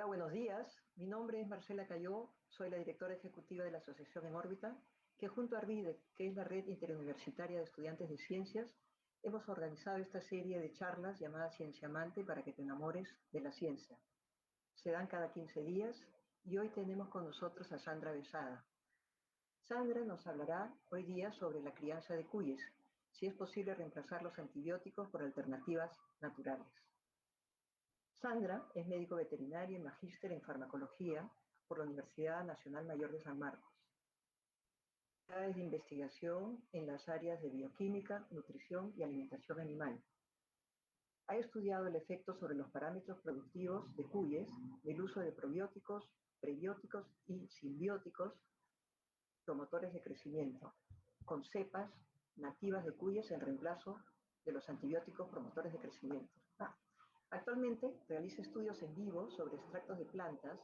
Hola, buenos días. Mi nombre es Marcela Cayó, soy la directora ejecutiva de la Asociación En Órbita, que junto a ARVIDE, que es la Red Interuniversitaria de Estudiantes de Ciencias, hemos organizado esta serie de charlas llamada Ciencia Amante para que te enamores de la ciencia. Se dan cada 15 días y hoy tenemos con nosotros a Sandra Besada. Sandra nos hablará hoy día sobre la crianza de cuyes, si es posible reemplazar los antibióticos por alternativas naturales. Sandra es médico veterinario y magíster en farmacología por la Universidad Nacional Mayor de San Marcos. Es de investigación en las áreas de bioquímica, nutrición y alimentación animal. Ha estudiado el efecto sobre los parámetros productivos de cuyes del uso de probióticos, prebióticos y simbióticos promotores de crecimiento, con cepas nativas de cuyes en reemplazo de los antibióticos promotores de crecimiento. Actualmente realiza estudios en vivo sobre extractos de plantas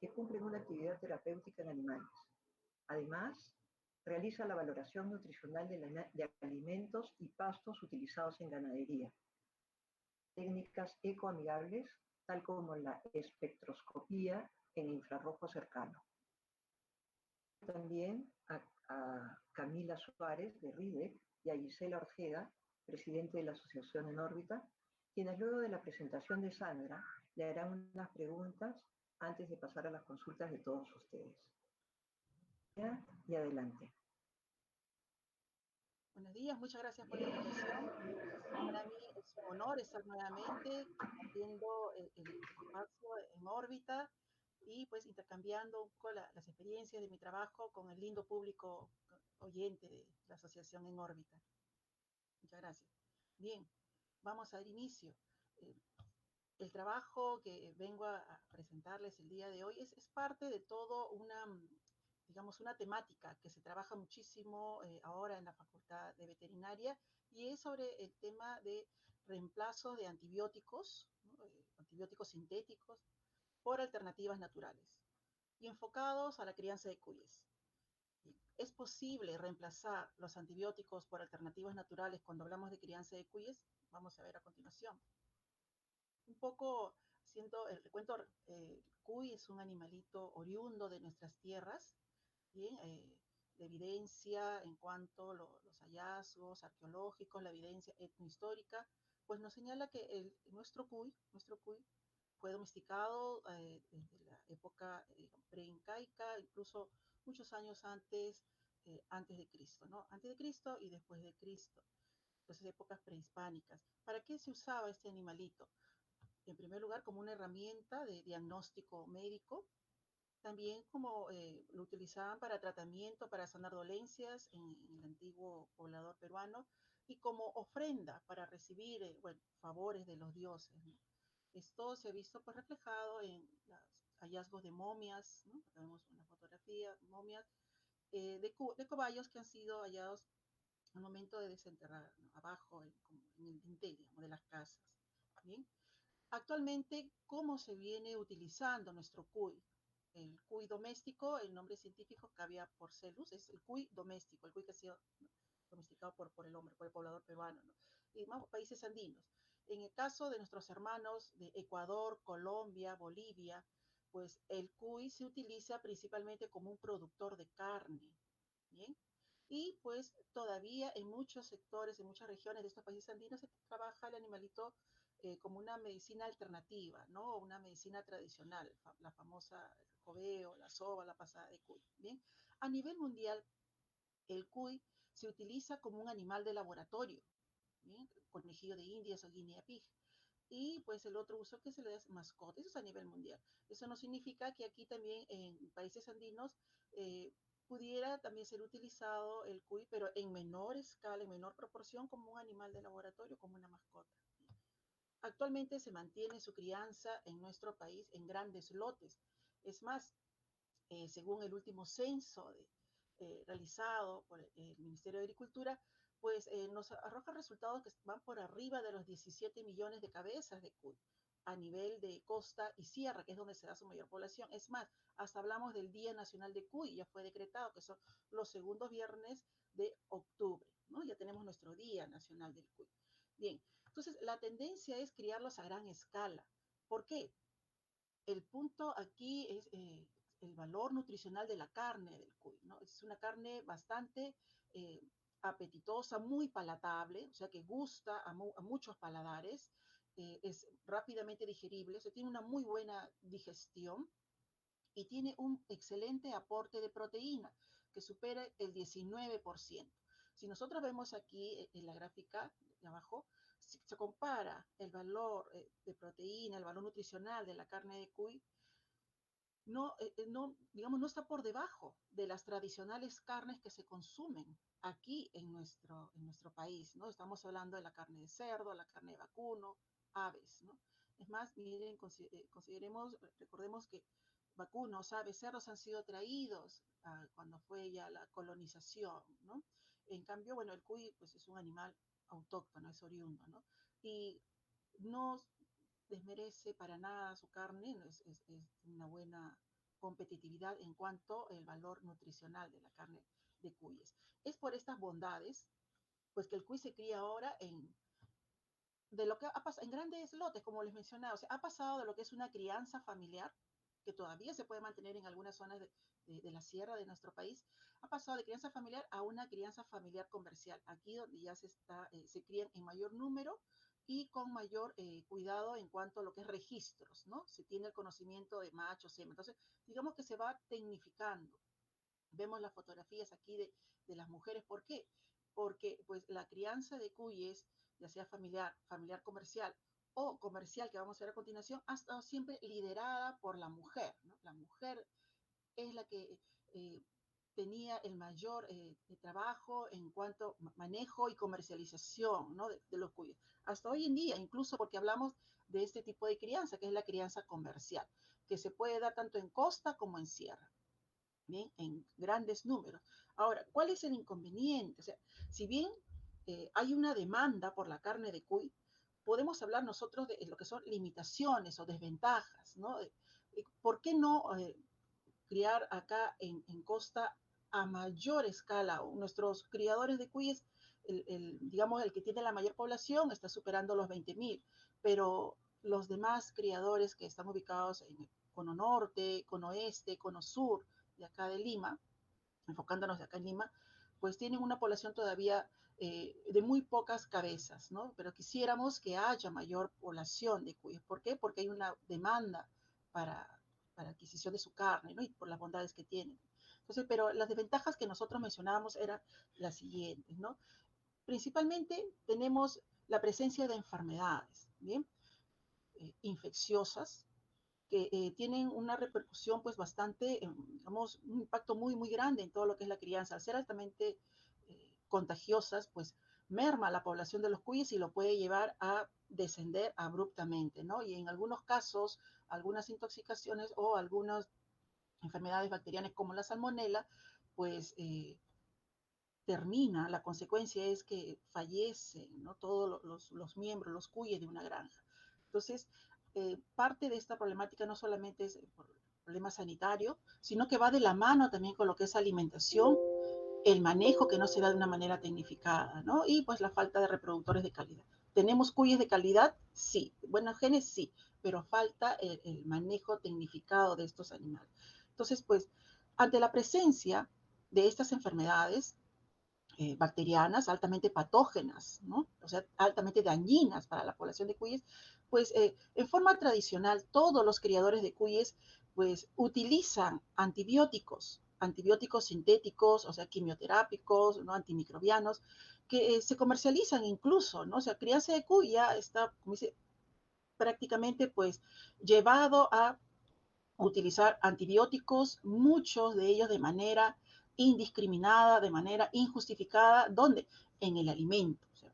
que cumplen una actividad terapéutica en animales. Además, realiza la valoración nutricional de alimentos y pastos utilizados en ganadería. Técnicas ecoamigables, tal como la espectroscopía en infrarrojo cercano. También a Camila Suárez de RIDEC y a Gisela Orjeda, presidente de la Asociación En Órbita, quienes luego de la presentación de Sandra le harán unas preguntas antes de pasar a las consultas de todos ustedes. Y adelante. Buenos días, muchas gracias por la invitación. Para mí es un honor estar nuevamente compartiendo el espacio En Órbita y pues intercambiando un poco las experiencias de mi trabajo con el lindo público oyente de la Asociación En Órbita. Muchas gracias. Bien, vamos a dar inicio. El trabajo que vengo a presentarles el día de hoy es parte de todo digamos, una temática que se trabaja muchísimo ahora en la Facultad de Veterinaria y es sobre el tema de reemplazo de antibióticos, ¿no? Antibióticos sintéticos por alternativas naturales y enfocados a la crianza de cuyes. ¿Es posible reemplazar los antibióticos por alternativas naturales cuando hablamos de crianza de cuyes? Vamos a ver a continuación. Un poco haciendo el recuento, el cuy es un animalito oriundo de nuestras tierras, ¿bien? De evidencia en cuanto a los hallazgos arqueológicos, la evidencia etnohistórica, pues nos señala que nuestro cuy fue domesticado desde la época preincaica, incluso muchos años antes de Cristo, ¿no? Antes de Cristo y después de Cristo, entonces épocas prehispánicas. ¿Para qué se usaba este animalito? En primer lugar, como una herramienta de diagnóstico médico, también como lo utilizaban para tratamiento, para sanar dolencias en el antiguo poblador peruano, y como ofrenda para recibir bueno, favores de los dioses, ¿no? Esto se ha visto pues, reflejado en los hallazgos de momias, ¿no? Acá vemos una fotografía, momias de cobayos que han sido hallados al momento de desenterrar, ¿no? Abajo, en el dintel, digamos, de las casas. ¿Bien? Actualmente, ¿cómo se viene utilizando nuestro cuy? El cuy doméstico, el nombre científico Cavia porcellus, es el cuy doméstico, el cuy que ha sido domesticado por el hombre, por el poblador peruano, ¿no? Y más países andinos. En el caso de nuestros hermanos de Ecuador, Colombia, Bolivia, pues el cuy se utiliza principalmente como un productor de carne, ¿bien? Y pues todavía en muchos sectores, en muchas regiones de estos países andinos se trabaja el animalito como una medicina alternativa, ¿no? Una medicina tradicional, la famosa el joveo, la soba, la pasada de cuy, ¿bien? A nivel mundial, el cuy se utiliza como un animal de laboratorio, ¿bien? Conejillo de indias o guinea pig. Y pues el otro uso que se le da es mascota, eso es a nivel mundial. Eso no significa que aquí también en países andinos pudiera también ser utilizado el cuy, pero en menor escala, en menor proporción, como un animal de laboratorio, como una mascota. Actualmente se mantiene su crianza en nuestro país en grandes lotes. Es más, según el último censo realizado por el Ministerio de Agricultura, pues nos arroja resultados que van por arriba de los 17 millones de cabezas de cuy a nivel de costa y sierra, que es donde se da su mayor población. Es más, hasta hablamos del Día Nacional de Cuy, ya fue decretado, que son los segundos viernes de octubre, ¿no? Ya tenemos nuestro Día Nacional del Cuy. Bien, entonces la tendencia es criarlos a gran escala. ¿Por qué? el punto aquí es el valor nutricional de la carne del cuy, ¿no? Es una carne bastante eh, apetitosa, muy palatable, o sea que gusta a muchos paladares, es rápidamente digerible, o sea, tiene una muy buena digestión y tiene un excelente aporte de proteína que supera el 19%. Si nosotros vemos aquí en la gráfica de abajo, si se compara el valor de proteína, el valor nutricional de la carne de cuy, digamos, no está por debajo de las tradicionales carnes que se consumen aquí en nuestro país, ¿no? Estamos hablando de la carne de cerdo, la carne de vacuno, aves, ¿no? Es más, miren, recordemos que vacunos, aves, cerdos han sido traídos cuando fue ya la colonización, ¿no? En cambio, bueno, el cuy pues es un animal autóctono, es oriundo, ¿no? Y no desmerece para nada su carne, ¿no? Es una buena competitividad en cuanto al valor nutricional de la carne de cuyes. Es por estas bondades, pues que el cuy se cría ahora de lo que ha pasado en grandes lotes, como les mencionaba, o sea, ha pasado de lo que es una crianza familiar, que todavía se puede mantener en algunas zonas de la sierra de nuestro país, ha pasado de crianza familiar a una crianza familiar comercial, aquí donde ya se crían en mayor número y con mayor cuidado en cuanto a lo que es registros, ¿no? Se tiene el conocimiento de machos, hembras, entonces digamos que se va tecnificando. Vemos las fotografías aquí de las mujeres. ¿Por qué? Porque pues la crianza de cuyes, ya sea familiar, familiar comercial o comercial que vamos a ver a continuación, ha estado siempre liderada por la mujer, ¿no? La mujer es la que tenía el mayor trabajo en cuanto a manejo y comercialización, ¿no? de los cuyes. Hasta hoy en día, incluso porque hablamos de este tipo de crianza, que es la crianza comercial, que se puede dar tanto en costa como en sierra. Bien, en grandes números. Ahora, ¿cuál es el inconveniente? O sea, si bien hay una demanda por la carne de cuy, podemos hablar nosotros de lo que son limitaciones o desventajas, ¿no? ¿Por qué no criar acá en costa a mayor escala? Nuestros criadores de cuyes, digamos, el que tiene la mayor población está superando los 20.000, pero los demás criadores que están ubicados en el cono norte, cono oeste, cono sur de acá de Lima, enfocándonos de acá en Lima, pues tienen una población todavía de muy pocas cabezas, ¿no? Pero quisiéramos que haya mayor población de cuyes. ¿Por qué? Porque hay una demanda para, para adquisición de su carne, ¿no? Y por las bondades que tienen. Entonces, pero las desventajas que nosotros mencionábamos eran las siguientes, ¿no? Principalmente tenemos la presencia de enfermedades, ¿bien? Infecciosas, que tienen una repercusión pues bastante, digamos, un impacto muy, muy grande en todo lo que es la crianza. Al ser altamente contagiosas, pues merma la población de los cuyes y lo puede llevar a descender abruptamente, ¿no? Y en algunos casos, algunas intoxicaciones o algunas enfermedades bacterianas como la salmonela, pues termina, la consecuencia es que fallecen, ¿no? Todos los miembros, los cuyes de una granja. Entonces, parte de esta problemática no solamente es por problema sanitario, sino que va de la mano también con lo que es alimentación, el manejo que no se da de una manera tecnificada, ¿no? Y pues la falta de reproductores de calidad. ¿Tenemos cuyes de calidad? Sí. Buenos genes, sí, pero falta el manejo tecnificado de estos animales. Entonces, pues, ante la presencia de estas enfermedades, bacterianas altamente patógenas, ¿no? O sea, altamente dañinas para la población de cuyes, pues en forma tradicional todos los criadores de cuyes pues utilizan antibióticos sintéticos, o sea, quimioterápicos, ¿no? Antimicrobianos, que se comercializan incluso, ¿no? O sea, crianza de cuy ya está, como dice, prácticamente pues llevado a utilizar antibióticos, muchos de ellos de manera indiscriminada, de manera injustificada. ¿Dónde? En el alimento. O sea,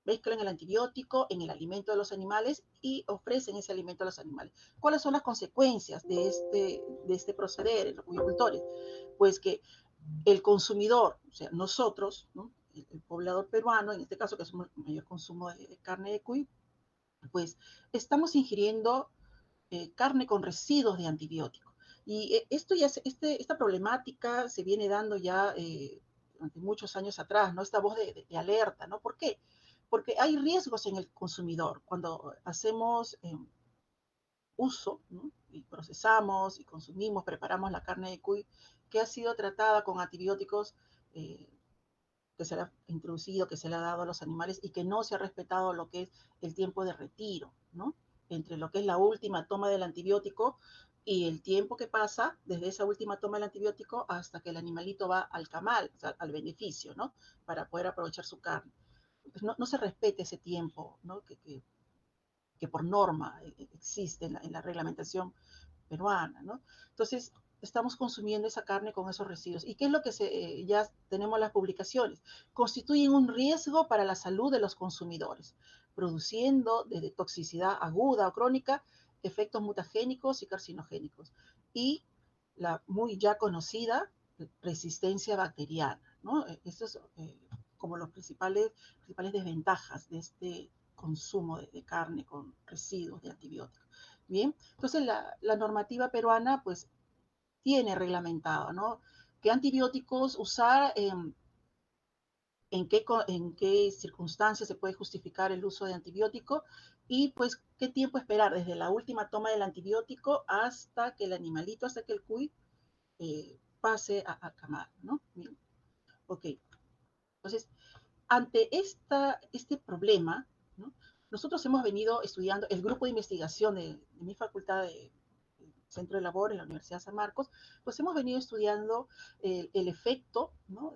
mezclan el antibiótico en el alimento de los animales y ofrecen ese alimento a los animales. ¿Cuáles son las consecuencias de este proceder en los cuicultores? Pues que el consumidor, o sea, nosotros, ¿no? El poblador peruano, en este caso que es el mayor consumo de carne de cuy, pues estamos ingiriendo carne con residuos de antibióticos. Y esta problemática se viene dando ya durante muchos años atrás, ¿no? Esta voz de alerta, ¿no? ¿Por qué? Porque hay riesgos en el consumidor. Cuando hacemos uso, ¿no? Y procesamos y consumimos, preparamos la carne de cuy que ha sido tratada con antibióticos que se le ha introducido, que se le ha dado a los animales y que no se ha respetado lo que es el tiempo de retiro, ¿no? Entre lo que es la última toma del antibiótico y el tiempo que pasa desde esa última toma del antibiótico hasta que el animalito va al camal, o sea, al beneficio, ¿no? Para poder aprovechar su carne. Pues no se respete ese tiempo, ¿no? Que por norma existe en la reglamentación peruana, ¿no? Entonces, estamos consumiendo esa carne con esos residuos. ¿Y qué es lo que ya tenemos las publicaciones? Constituyen un riesgo para la salud de los consumidores, produciendo desde toxicidad aguda o crónica, efectos mutagénicos y carcinogénicos. Y la muy ya conocida resistencia bacteriana, ¿no? Esto es como los principales desventajas de este consumo de carne con residuos de antibióticos. Bien, entonces la normativa peruana pues tiene reglamentado, ¿no? ¿Qué antibióticos usar? En qué circunstancias se puede justificar el uso de antibiótico y pues qué tiempo esperar desde la última toma del antibiótico hasta que el animalito, hasta que el cuy pase a camar, ¿no? Bien. Ok, entonces, ante este problema, ¿no? Nosotros hemos venido estudiando, el grupo de investigación de mi facultad de Centro de Labor en la Universidad de San Marcos, pues hemos venido estudiando el efecto, ¿no?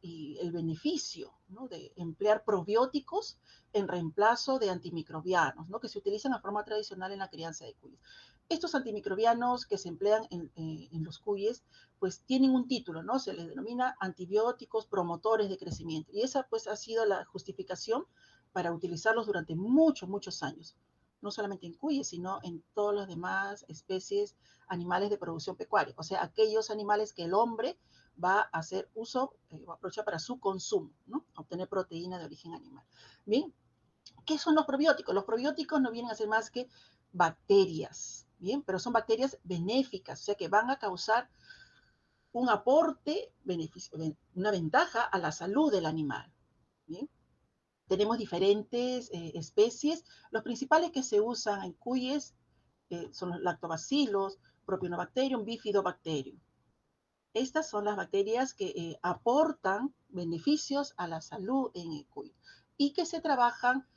Y el beneficio, ¿no? De emplear probióticos en reemplazo de antimicrobianos, ¿no? Que se utilizan de forma tradicional en la crianza de cuyes. Estos antimicrobianos que se emplean en los cuyes, pues tienen un título, ¿no? Se les denomina antibióticos promotores de crecimiento. Y esa pues ha sido la justificación para utilizarlos durante muchos años, no solamente en cuyes, sino en todas las demás especies animales de producción pecuaria, o sea, aquellos animales que el hombre va a hacer uso, va a aprovechar para su consumo, ¿no? Obtener proteína de origen animal. Bien, ¿qué son los probióticos? Los probióticos no vienen a ser más que bacterias, ¿bien? Pero son bacterias benéficas, o sea, que van a causar un aporte, una ventaja a la salud del animal, ¿bien? Tenemos diferentes especies. Los principales que se usan en cuyes son los lactobacillus, propionobacterium, bifidobacterium. Estas son las bacterias que aportan beneficios a la salud en el cuy y que se trabajan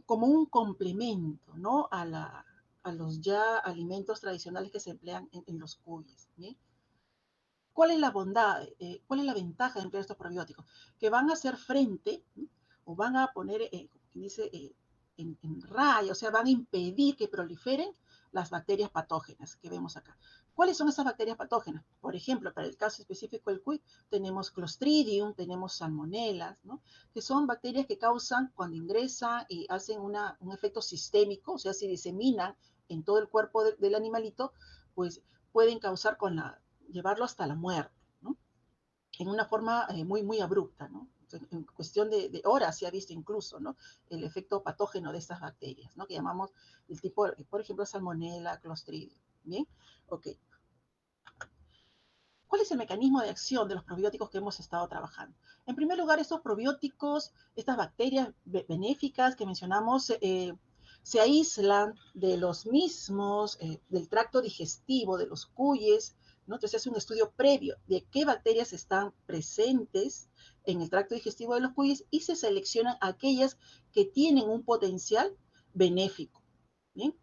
como un complemento, ¿no? A los ya alimentos tradicionales que se emplean en los cuyes, ¿sí? ¿Cuál es la bondad? ¿Cuál es la ventaja de emplear estos probióticos? Que van a hacer frente, ¿sí? O van a poner, dice, en raya, o sea, van a impedir que proliferen las bacterias patógenas que vemos acá. ¿Cuáles son esas bacterias patógenas? Por ejemplo, para el caso específico del cuy, tenemos Clostridium, tenemos Salmonella, ¿no? Que son bacterias que causan, cuando ingresan y hacen un efecto sistémico, o sea, se diseminan en todo el cuerpo del animalito, pues pueden causar llevarlo hasta la muerte, ¿no? En una forma muy abrupta, ¿no? En cuestión de horas se ha visto incluso, ¿no? El efecto patógeno de estas bacterias, ¿no? Que llamamos el tipo, por ejemplo, Salmonella, Clostridium. ¿Bien? Ok. ¿Cuál es el mecanismo de acción de los probióticos que hemos estado trabajando? En primer lugar, estos probióticos, estas bacterias benéficas que mencionamos, se aíslan de los mismos, del tracto digestivo de los cuyes, ¿no? Entonces, es un estudio previo de qué bacterias están presentes en el tracto digestivo de los cuyes y se seleccionan aquellas que tienen un potencial benéfico. ¿Bien?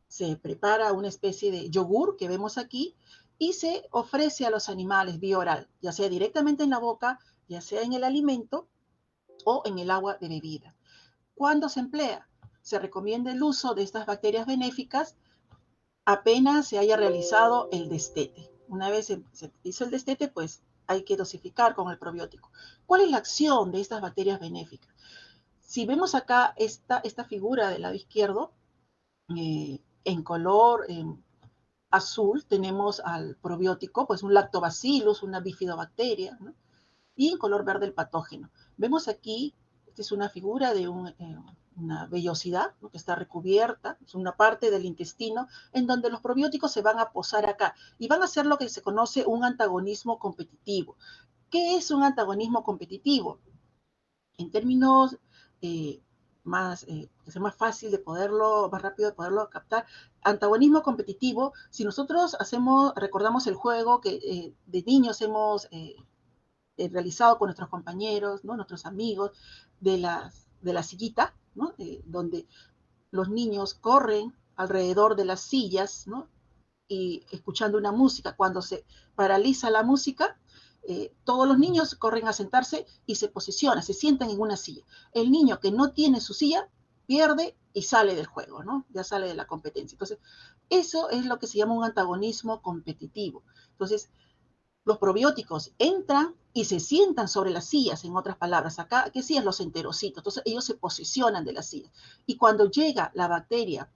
Se prepara una especie de yogur que vemos aquí y se ofrece a los animales vía oral, ya sea directamente en la boca, ya sea en el alimento o en el agua de bebida. ¿Cuándo se emplea? Se recomienda el uso de estas bacterias benéficas apenas se haya realizado el destete. Una vez se hizo el destete, pues hay que dosificar con el probiótico. ¿Cuál es la acción de estas bacterias benéficas? Si vemos acá esta figura del lado izquierdo, en color azul tenemos al probiótico, pues un lactobacillus, una bifidobacteria, ¿no? Y en color verde el patógeno. Vemos aquí, esta es una figura de una vellosidad, ¿no? Que está recubierta, es una parte del intestino, en donde los probióticos se van a posar acá y van a hacer lo que se conoce un antagonismo competitivo. ¿Qué es un antagonismo competitivo? En términos que sea más fácil de poderlo, más rápido de poderlo captar. Antagonismo competitivo, si nosotros recordamos el juego que de niños hemos realizado con nuestros compañeros, ¿no? Nuestros amigos, de la sillita, ¿no? Donde los niños corren alrededor de las sillas, ¿no? Y escuchando una música. Cuando se paraliza la música, todos los niños corren a sentarse y se posicionan, se sientan en una silla. El niño que no tiene su silla pierde y sale del juego, ¿no? Ya sale de la competencia. Entonces, eso es lo que se llama un antagonismo competitivo. Entonces, los probióticos entran y se sientan sobre las sillas, en otras palabras. Acá, ¿qué sillas? Los enterocitos. Entonces, ellos se posicionan de las sillas. Y cuando llega la bacteria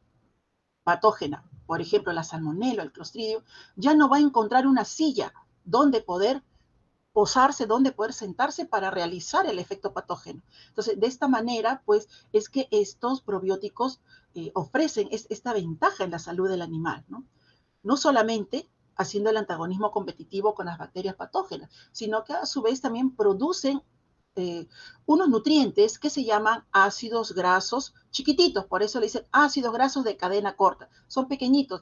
patógena, por ejemplo, la salmonella, el clostridio, ya no va a encontrar una silla donde poder posarse, donde poder sentarse para realizar el efecto patógeno. Entonces, de esta manera, pues, es que estos probióticos ofrecen esta ventaja en la salud del animal, ¿no? No solamente haciendo el antagonismo competitivo con las bacterias patógenas, sino que a su vez también producen unos nutrientes que se llaman ácidos grasos chiquititos, por eso le dicen ácidos grasos de cadena corta, son pequeñitos,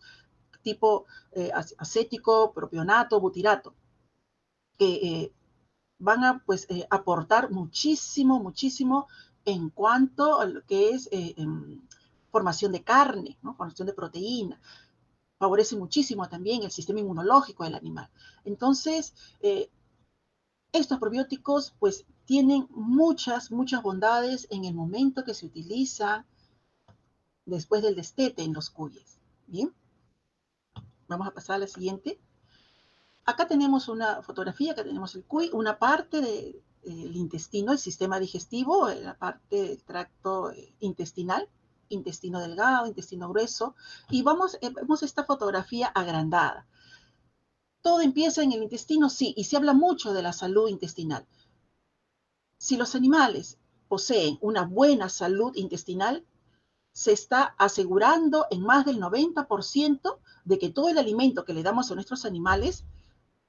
tipo acético, propionato, butirato, que van a pues aportar muchísimo, muchísimo en cuanto a lo que es formación de carne, ¿no? Formación de proteína, favorece muchísimo también el sistema inmunológico del animal. Entonces, estos probióticos pues tienen muchas, muchas bondades en el momento que se utiliza después del destete en los cuyes. Bien, vamos a pasar a la siguiente. Acá tenemos una fotografía, acá tenemos el cuy, una parte del intestino, el sistema digestivo, la parte del tracto intestinal, intestino delgado, intestino grueso, y vemos esta fotografía agrandada. ¿Todo empieza en el intestino? Sí, y se habla mucho de la salud intestinal. Si los animales poseen una buena salud intestinal, se está asegurando en más del 90% de que todo el alimento que le damos a nuestros animales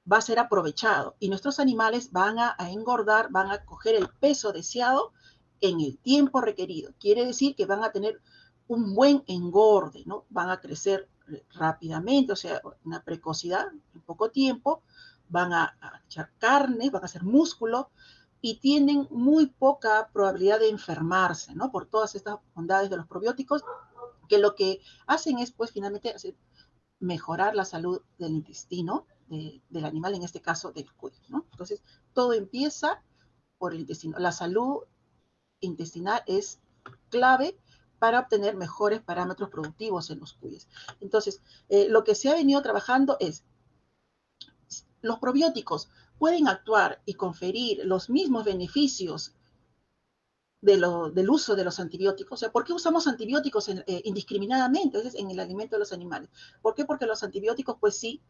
va a ser aprovechado y nuestros animales van a engordar, van a coger el peso deseado en el tiempo requerido. Quiere decir que van a tener un buen engorde, ¿no? Van a crecer rápidamente, o sea, una precocidad en poco tiempo, van a echar carne, van a hacer músculo y tienen muy poca probabilidad de enfermarse, ¿no? Por todas estas bondades de los probióticos, que lo que hacen es, pues, finalmente hacer mejorar la salud del intestino del animal, en este caso del cuy, ¿no? Entonces, todo empieza por el intestino. La salud intestinal es clave para obtener mejores parámetros productivos en los cuyes. Entonces, lo que se ha venido trabajando es, los probióticos pueden actuar y conferir los mismos beneficios del uso de los antibióticos. O sea, ¿por qué usamos antibióticos indiscriminadamente en el alimento de los animales? ¿Por qué? Porque los antibióticos, pues sí,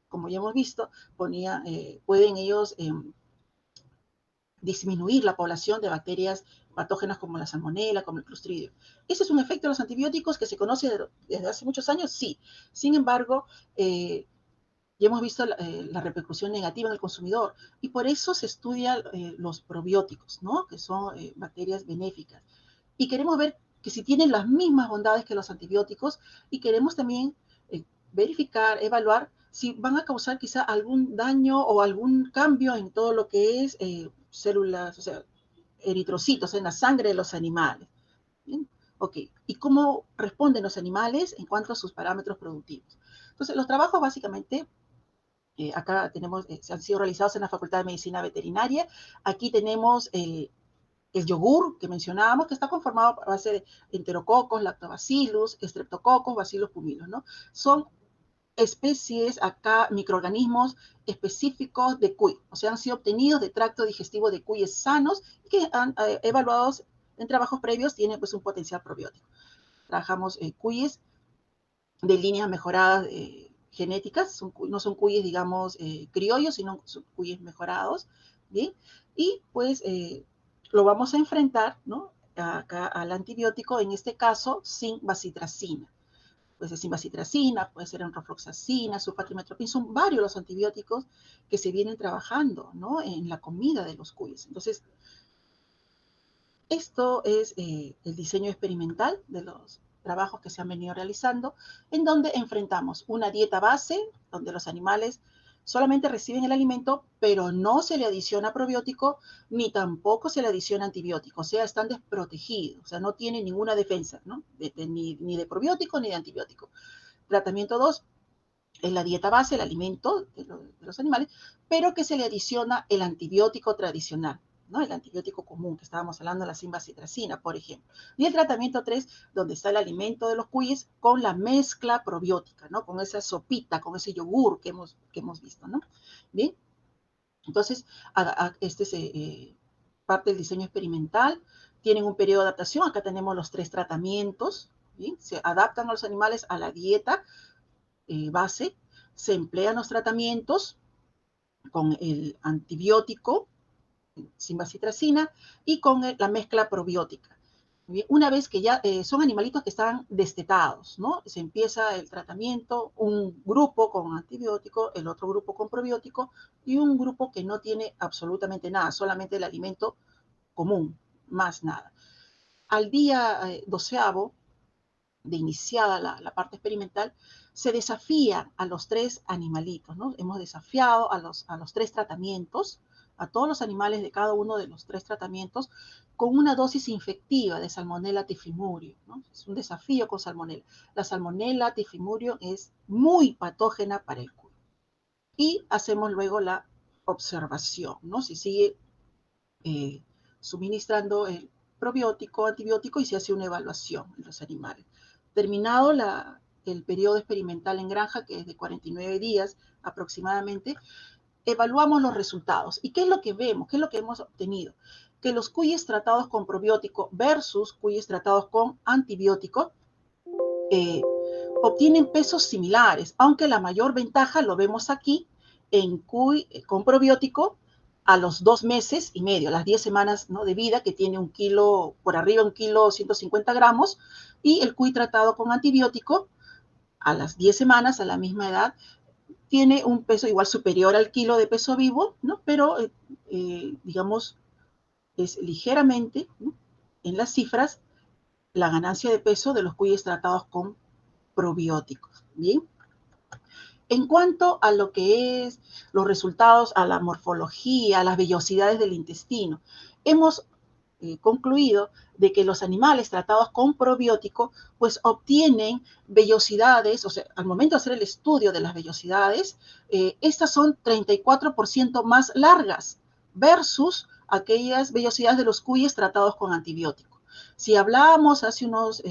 como ya hemos visto, pueden ellos disminuir la población de bacterias patógenas como la salmonela, como el clostridio. ¿Ese es un efecto de los antibióticos que se conoce desde hace muchos años? Sí. Sin embargo, ya hemos visto la repercusión negativa en el consumidor y por eso se estudian los probióticos, ¿no? Que son bacterias benéficas. Y queremos ver que si tienen las mismas bondades que los antibióticos y queremos también verificar, evaluar si van a causar quizá algún daño o algún cambio en todo lo que es células, o sea, eritrocitos en la sangre de los animales. ¿Bien? Ok, ¿y cómo responden los animales en cuanto a sus parámetros productivos? Entonces, los trabajos básicamente acá tenemos, han sido realizados en la Facultad de Medicina Veterinaria. Aquí tenemos el yogur que mencionábamos, que está conformado a base de enterococos, lactobacillus, streptococos, bacillus pumilus, ¿no? Son especies, acá microorganismos específicos de cuy, o sea, han sido obtenidos de tracto digestivo de cuyes sanos que han evaluados en trabajos previos, tienen pues un potencial probiótico. Trabajamos cuyes de líneas mejoradas genéticas, no son cuyes, digamos, criollos, sino son cuyes mejorados, ¿bien? Y pues lo vamos a enfrentar, ¿no? Acá al antibiótico, en este caso, sin bacitracina. Puede ser sin bacitracina, puede ser enrofloxacina, sulfatrimetropin, son varios los antibióticos que se vienen trabajando, ¿no? En la comida de los cuyes. Entonces, esto es el diseño experimental de los trabajos que se han venido realizando, en donde enfrentamos una dieta base, donde los animales solamente reciben el alimento, pero no se le adiciona probiótico, ni tampoco se le adiciona antibiótico, o sea, están desprotegidos, o sea, no tienen ninguna defensa, ¿no? Ni de probiótico ni de antibiótico. Tratamiento 2 es la dieta base, el alimento de los animales, pero que se le adiciona el antibiótico tradicional, ¿no? El antibiótico común, que estábamos hablando de la simvacitracina, por ejemplo. Y el tratamiento 3, donde está el alimento de los cuyes con la mezcla probiótica, ¿no? Con esa sopita, con ese yogur que hemos visto, ¿no? Bien, entonces, este es parte del diseño experimental. Tienen un periodo de adaptación. Acá tenemos los 3 tratamientos, ¿bien? Se adaptan a los animales a la dieta base, se emplean los tratamientos con el antibiótico, simvacitracina, y con la mezcla probiótica. Bien, una vez que ya son animalitos que están destetados, ¿no? Se empieza el tratamiento, un grupo con antibiótico, el otro grupo con probiótico, y un grupo que no tiene absolutamente nada, solamente el alimento común, más nada. Al día 12º, de iniciada la parte experimental, se desafía a los 3 animalitos, ¿no? Hemos desafiado a los 3 tratamientos, a todos los animales de cada uno de los 3 tratamientos, con una dosis infectiva de Salmonella typhimurium, ¿no? Es un desafío con Salmonella. La Salmonella typhimurium es muy patógena para el cuy. Y hacemos luego la observación, ¿no? Si sigue suministrando el probiótico, antibiótico, y se hace una evaluación en los animales. Terminado el periodo experimental en granja, que es de 49 días aproximadamente, evaluamos los resultados. ¿Y qué es lo que vemos? ¿Qué es lo que hemos obtenido? Que los cuyes tratados con probiótico versus cuyes tratados con antibiótico obtienen pesos similares, aunque la mayor ventaja lo vemos aquí en cuy con probiótico a los 2 meses y medio, las 10 semanas, ¿no?, de vida, que tiene 1 kilo, por arriba 1 kilo 150 gramos, y el cuy tratado con antibiótico a las 10 semanas, a la misma edad, tiene un peso igual superior al kilo de peso vivo, ¿no? Pero, digamos, es ligeramente, ¿no?, en las cifras, la ganancia de peso de los cuyes tratados con probióticos. Bien. En cuanto a lo que es los resultados, a la morfología, a las vellosidades del intestino, hemos concluido de que los animales tratados con probiótico pues obtienen vellosidades, o sea, al momento de hacer el estudio de las vellosidades, estas son 34% más largas versus aquellas vellosidades de los cuyes tratados con antibiótico. Si hablábamos hace unos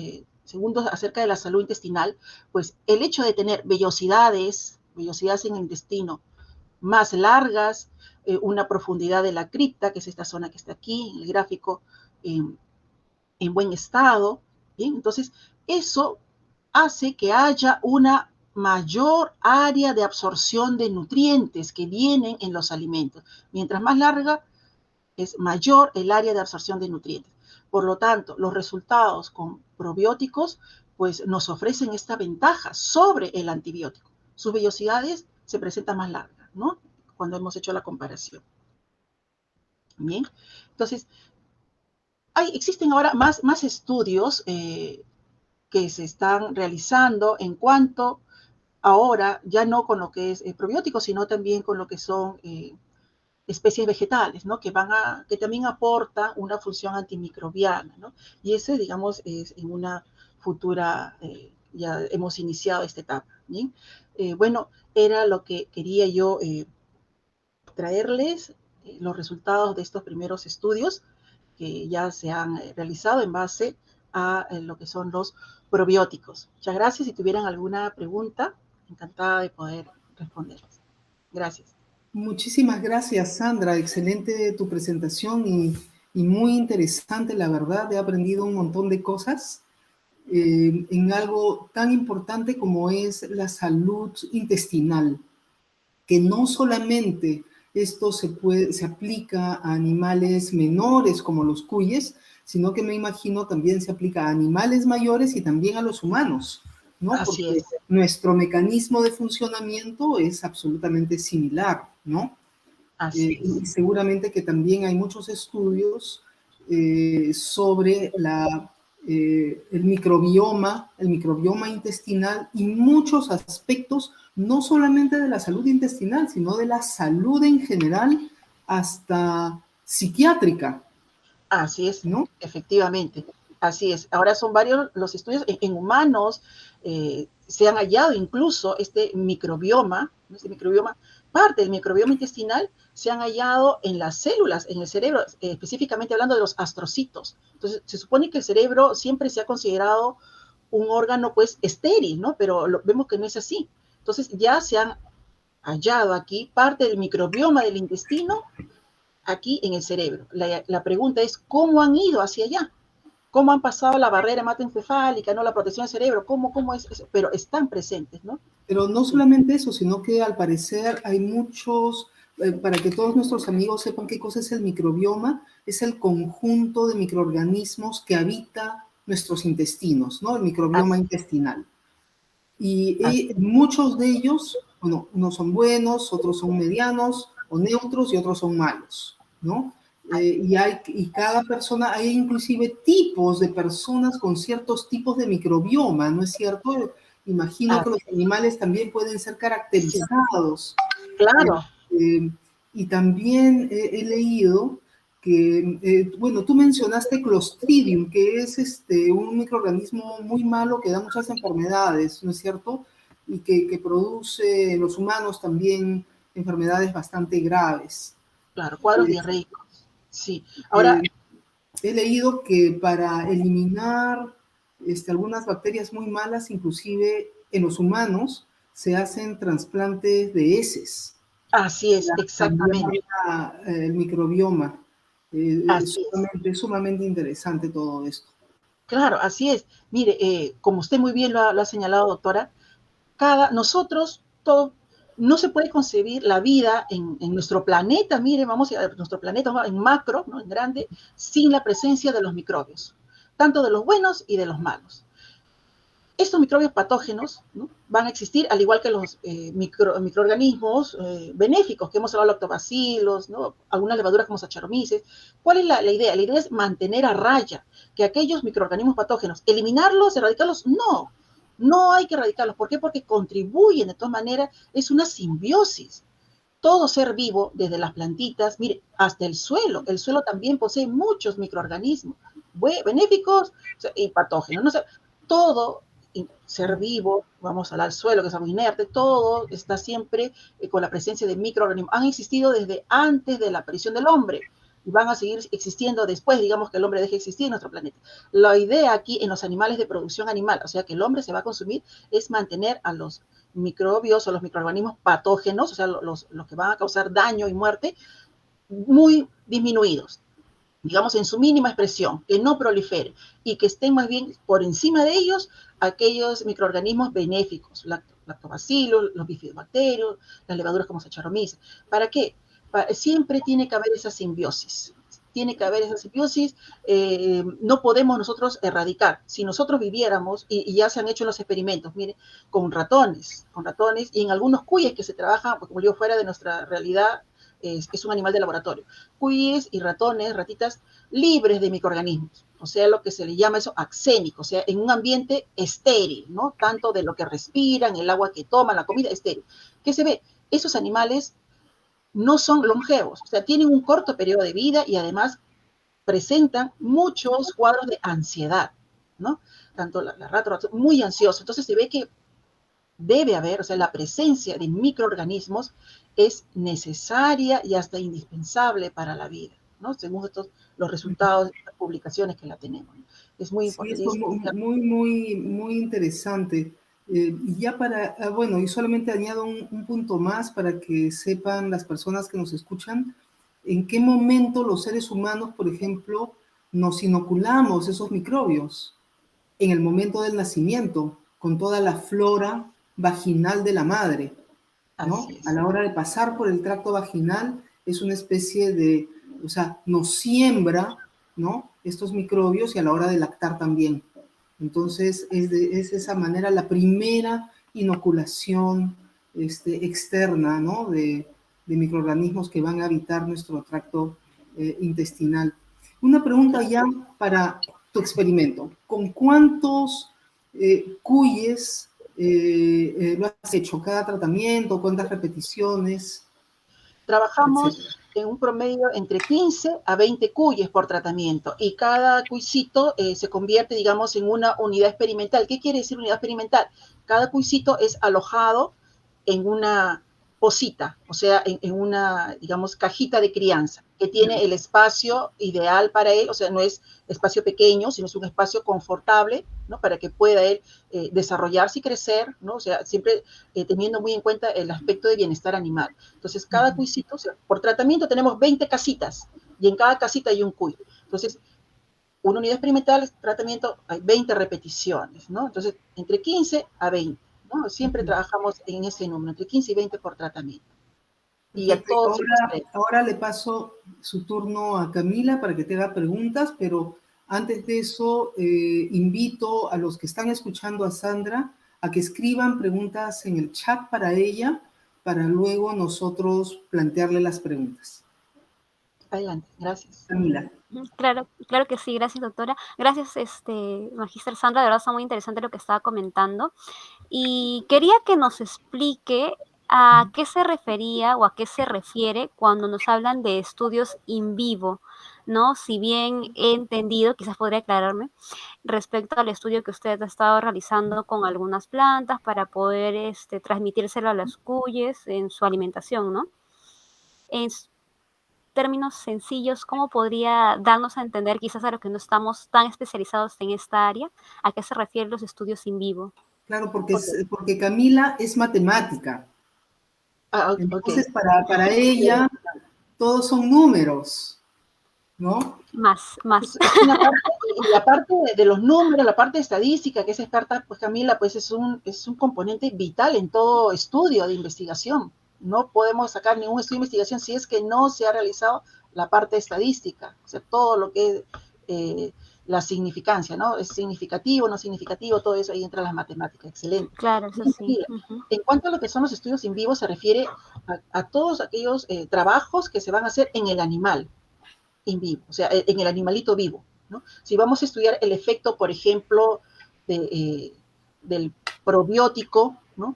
segundos acerca de la salud intestinal, pues el hecho de tener vellosidades en el intestino más largas, una profundidad de la cripta, que es esta zona que está aquí en el gráfico, en buen estado, ¿bien? Entonces, eso hace que haya una mayor área de absorción de nutrientes que vienen en los alimentos. Mientras más larga, es mayor el área de absorción de nutrientes. Por lo tanto, los resultados con probióticos pues nos ofrecen esta ventaja sobre el antibiótico. Sus vellosidades se presentan más largas, ¿no?, cuando hemos hecho la comparación. Bien, entonces, existen ahora más estudios que se están realizando en cuanto ahora, ya no con lo que es probióticos, sino también con lo que son especies vegetales, ¿no?, que también aportan una función antimicrobiana, ¿no? Y ese, digamos, es en una futura, ya hemos iniciado esta etapa, ¿bien? Bueno, era lo que quería yo traerles, los resultados de estos primeros estudios que ya se han realizado en base a lo que son los probióticos. Muchas gracias. Si tuvieran alguna pregunta, encantada de poder responderles. Gracias. Muchísimas gracias, Sandra. Excelente tu presentación y muy interesante, la verdad. He aprendido un montón de cosas en algo tan importante como es la salud intestinal, que no solamente esto se aplica a animales menores como los cuyes, sino que me imagino también se aplica a animales mayores y también a los humanos, ¿no? Así Porque es. nuestro mecanismo de funcionamiento es absolutamente similar, ¿no? Así es. Y seguramente que también hay muchos estudios sobre el microbioma intestinal y muchos aspectos, no solamente de la salud intestinal, sino de la salud en general, hasta psiquiátrica, Así es, ¿no? efectivamente, así es. Ahora son varios los estudios en humanos, se han hallado incluso este microbioma, parte del microbioma intestinal, se han hallado en las células, en el cerebro, específicamente hablando de los astrocitos. Entonces, se supone que el cerebro siempre se ha considerado un órgano, pues, estéril, ¿no? Pero vemos que no es así. Entonces, ya se han hallado aquí parte del microbioma del intestino aquí en el cerebro. La pregunta es, ¿cómo han ido hacia allá? ¿Cómo han pasado la barrera hematoencefálica, no la protección del cerebro? ¿Cómo es eso? Pero están presentes, ¿no? Pero no solamente eso, sino que al parecer hay muchos, para que todos nuestros amigos sepan qué cosa es el microbioma, es el conjunto de microorganismos que habita nuestros intestinos, ¿no? El microbioma Así, intestinal. así. Y muchos de ellos, bueno, unos son buenos, otros son medianos o neutros y otros son malos, ¿no? Y cada persona, hay inclusive tipos de personas con ciertos tipos de microbioma, ¿no es cierto? Imagino que los animales también pueden ser Sí, caracterizados. claro. Y también he leído que, bueno, tú mencionaste Clostridium, que es un microorganismo muy malo que da muchas enfermedades, ¿no es cierto? Y que produce en los humanos también enfermedades bastante graves. Claro, cuadros Eh, diarreicos. Sí. eh, Ahora, He leído que para eliminar algunas bacterias muy malas, inclusive en los humanos, se hacen trasplantes de heces así es, para cambiar exactamente. el microbioma. Así es. Es sumamente interesante todo esto. Claro, así es. Mire, como usted muy bien lo ha señalado, doctora, nosotros, todo, no se puede concebir la vida en nuestro planeta, mire, vamos a ver, nuestro planeta en macro, ¿no? En grande, sin la presencia de los microbios, tanto de los buenos y de los malos. Estos microbios patógenos, ¿no? Van a existir al igual que los microorganismos benéficos, que hemos hablado, lactobacilos, ¿no? Algunas levaduras como Saccharomyces. ¿Cuál es la idea? La idea es mantener a raya que aquellos microorganismos patógenos, eliminarlos, erradicarlos, no. No hay que erradicarlos. ¿Por qué? Porque contribuyen de todas maneras, es una simbiosis. Todo ser vivo, desde las plantitas, mire, hasta el suelo también posee muchos microorganismos, benéficos y patógenos. No sé, todo ser vivo, vamos a hablar del suelo, que es algo inerte, todo está siempre con la presencia de microorganismos. Han existido desde antes de la aparición del hombre y van a seguir existiendo después, digamos, que el hombre deje de existir en nuestro planeta. La idea aquí en los animales de producción animal, o sea, que el hombre se va a consumir, es mantener a los microbios o los microorganismos patógenos, o sea, los que van a causar daño y muerte, muy disminuidos, digamos, en su mínima expresión, que no proliferen y que estén más bien por encima de ellos aquellos microorganismos benéficos, lactobacilos, los bifidobacterios, las levaduras como Saccharomyces. ¿Para qué? Siempre tiene que haber esa simbiosis. Tiene que haber esa simbiosis, no podemos nosotros erradicar. Si nosotros viviéramos, y ya se han hecho los experimentos, mire, con ratones, y en algunos cuyes que se trabajan, como digo, fuera de nuestra realidad, es un animal de laboratorio. Cuyes y ratones, ratitas, libres de microorganismos, o sea, lo que se le llama eso axénico, o sea, en un ambiente estéril, ¿no? Tanto de lo que respiran, el agua que toman, la comida, estéril. ¿Qué se ve? Esos animales no son longevos, o sea, tienen un corto periodo de vida y además presentan muchos cuadros de ansiedad, ¿no? Tanto la rata, muy ansiosa. Entonces se ve que debe haber, o sea, la presencia de microorganismos es necesaria y hasta indispensable para la vida, ¿no? Según los resultados de las publicaciones que la tenemos, ¿no? Es muy Sí, importante. es muy interesante. Y ya bueno, y solamente añado un punto más para que sepan las personas que nos escuchan, en qué momento los seres humanos, por ejemplo, nos inoculamos esos microbios. En el momento del nacimiento, con toda la flora vaginal de la madre, ¿no? Así A es. la hora de pasar por el tracto vaginal, es una especie de, o sea, nos siembra, ¿no? Estos microbios y a la hora de lactar también. Entonces, es de esa manera la primera inoculación externa, ¿no? De microorganismos que van a habitar nuestro tracto intestinal. Una pregunta ya para tu experimento. ¿Con cuántos cuyes lo has hecho? ¿Cada tratamiento? ¿Cuántas repeticiones? Etcétera. Trabajamos en un promedio entre 15 a 20 cuyes por tratamiento y cada cuisito se convierte, digamos, en una unidad experimental. ¿Qué quiere decir unidad experimental? Cada cuisito es alojado en una posita, o sea, en una, digamos, cajita de crianza, que tiene el espacio ideal para él, o sea, no es espacio pequeño, sino es un espacio confortable, ¿no? Para que pueda él desarrollarse y crecer, ¿no? O sea, siempre teniendo muy en cuenta el aspecto de bienestar animal. Entonces, cada cuisito, o sea, por tratamiento tenemos 20 casitas, y en cada casita hay un cuy. Entonces, una unidad experimental, tratamiento, hay 20 repeticiones, ¿no? Entonces, entre 15 a 20. ¿No? Siempre trabajamos en ese número, entre 15 y 20 por tratamiento. Y a Perfecto. todos se Ahora le paso su turno a Camila para que te haga preguntas, pero antes de eso invito a los que están escuchando a Sandra a que escriban preguntas en el chat para ella, para luego nosotros plantearle las preguntas. Adelante, gracias. Camila. Claro, claro que sí, gracias doctora. Gracias, magíster Sandra, de verdad está muy interesante lo que estaba comentando. Y quería que nos explique a qué se refería o a qué se refiere cuando nos hablan de estudios in vivo, ¿no? Si bien he entendido, quizás podría aclararme, respecto al estudio que usted ha estado realizando con algunas plantas para poder transmitírselo a las cuyes en su alimentación, ¿no? En términos sencillos, ¿cómo podría darnos a entender, quizás a los que no estamos tan especializados en esta área, a qué se refieren los estudios in vivo? Claro, porque Camila es matemática. Okay. Entonces, para ella, todos son números, ¿no? Más. Una parte, y la parte de los números, la parte estadística que es experta, pues Camila, pues es un componente vital en todo estudio de investigación. No podemos sacar ningún estudio de investigación si es que no se ha realizado la parte estadística, o sea, todo lo que es la significancia, ¿no? Es significativo, no significativo, todo eso ahí entra las matemáticas, excelente. Claro, eso sí. En cuanto a lo que son los estudios in vivo, se refiere a todos aquellos trabajos que se van a hacer en el animal in vivo, o sea, en el animalito vivo, ¿no? Si vamos a estudiar el efecto, por ejemplo, del probiótico, ¿no?